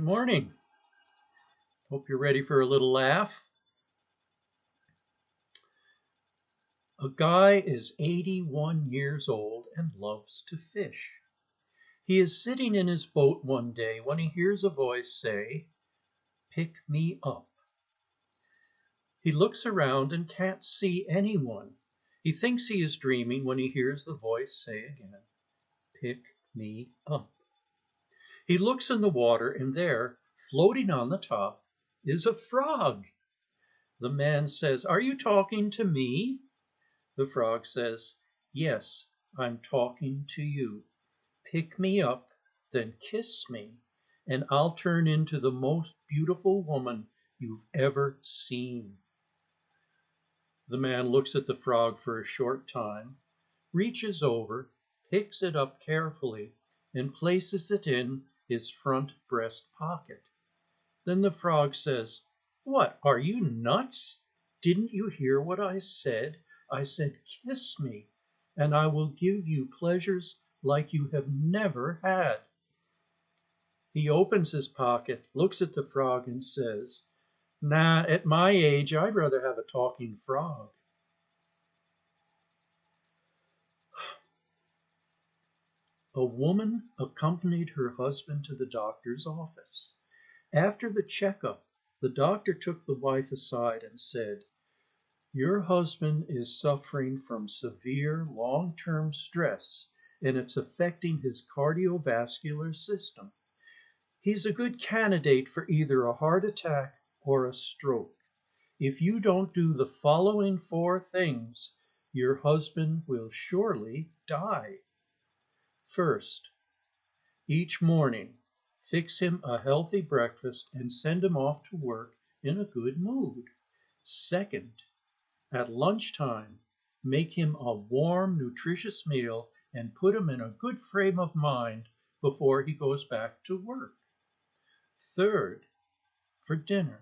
morning. Hope you're ready for a little laugh. A guy is 81 years old and loves to fish. He is sitting in his boat one day when he hears a voice say, "Pick me up." He looks around and can't see anyone. He thinks he is dreaming when he hears the voice say again, "Pick me up." He looks in the water, and there, floating on the top, is a frog. The man says, "Are you talking to me?" The frog says, "Yes, I'm talking to you. Pick me up, then kiss me, and I'll turn into the most beautiful woman you've ever seen." The man looks at the frog for a short time, reaches over, picks it up carefully, and places it in his front breast pocket. Then the frog says, "What, are you nuts? Didn't you hear what I said? I said, kiss me, and I will give you pleasures like you have never had." He opens his pocket, looks at the frog, and says, "Nah, at my age, I'd rather have a talking frog." A woman accompanied her husband to the doctor's office. After the checkup, the doctor took the wife aside and said, "Your husband is suffering from severe long-term stress, and it's affecting his cardiovascular system. He's a good candidate for either a heart attack or a stroke. If you don't do the following 4 things, your husband will surely die. First, each morning, fix him a healthy breakfast and send him off to work in a good mood. Second, at lunchtime, make him a warm, nutritious meal and put him in a good frame of mind before he goes back to work. Third, for dinner,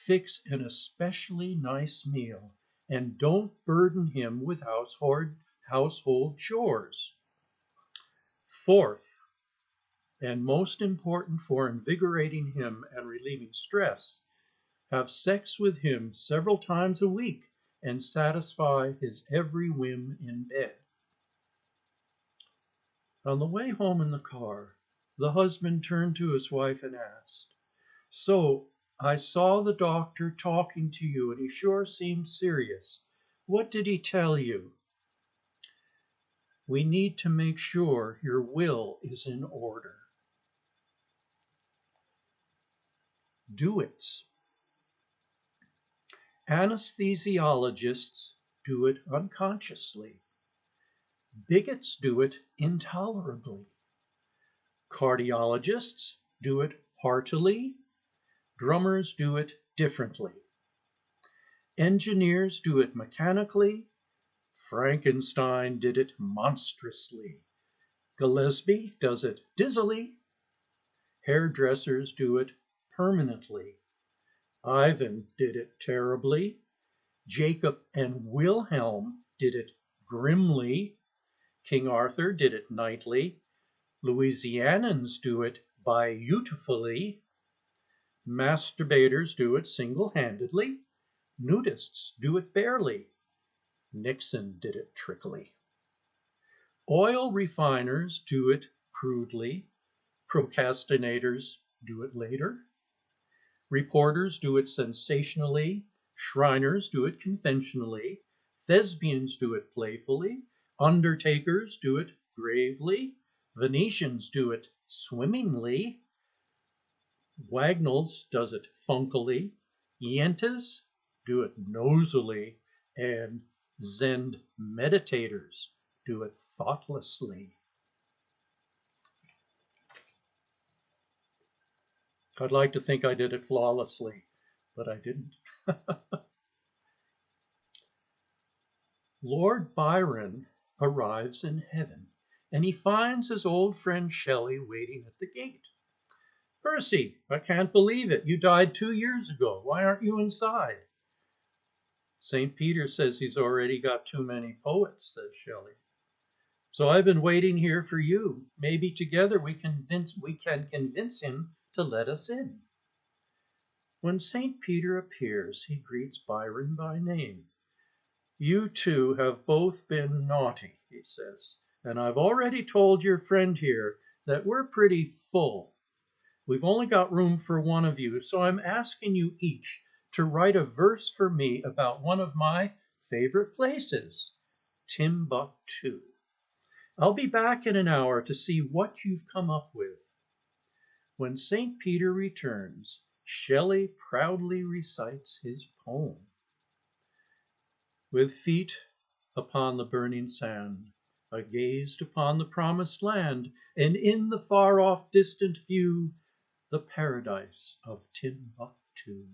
fix an especially nice meal and don't burden him with household chores. Fourth, and most important for invigorating him and relieving stress, have sex with him several times a week and satisfy his every whim in bed." On the way home in the car, the husband turned to his wife and asked, "So, I saw the doctor talking to you and he sure seemed serious. What did he tell you?" "We need to make sure your will is in order." Do-its. Anesthesiologists do it unconsciously. Bigots do it intolerably. Cardiologists do it heartily. Drummers do it differently. Engineers do it mechanically. Frankenstein did it monstrously. Gillespie does it dizzily. Hairdressers do it permanently. Ivan did it terribly. Jacob and Wilhelm did it grimly. King Arthur did it nightly. Louisianans do it beautifully. Masturbators do it single-handedly. Nudists do it barely. Nixon did it trickily. Oil refiners do it crudely. Procrastinators do it later. Reporters do it sensationally. Shriners do it conventionally. Thespians do it playfully. Undertakers do it gravely. Venetians do it swimmingly. Wagnalls does it funkily. Yentas do it nosily. And Zen meditators do it thoughtlessly. I'd like to think I did it flawlessly, but I didn't. Lord Byron arrives in heaven, and he finds his old friend Shelley waiting at the gate. "Percy, I can't believe it. You died 2 years ago. Why aren't you inside?" "St. Peter says he's already got too many poets," says Shelley. "So I've been waiting here for you. Maybe together we can convince him to let us in. When St. Peter appears, he greets Byron by name. You two have both been naughty, he says, and I've already told your friend here that we're pretty full. We've only got room for one of you, so I'm asking you each to write a verse for me about one of my favorite places, Timbuktu. I'll be back in an hour to see what you've come up with. When St. Peter returns, Shelley proudly recites his poem. With feet upon the burning sand, I gazed upon the promised land, and in the far-off distant view, the paradise of Timbuktu.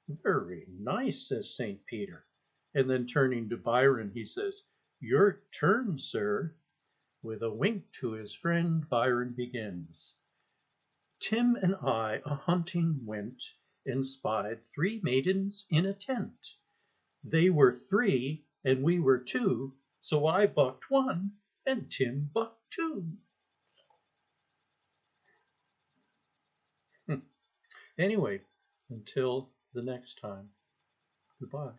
Very nice, says St. Peter. And then turning to Byron, he says, your turn, sir. With a wink to his friend, Byron begins. Tim and I a-hunting went, and spied 3 maidens in a tent. They were 3, and we were 2, so I bucked 1, and Tim bucked 2. Anyway, until the next time, goodbye.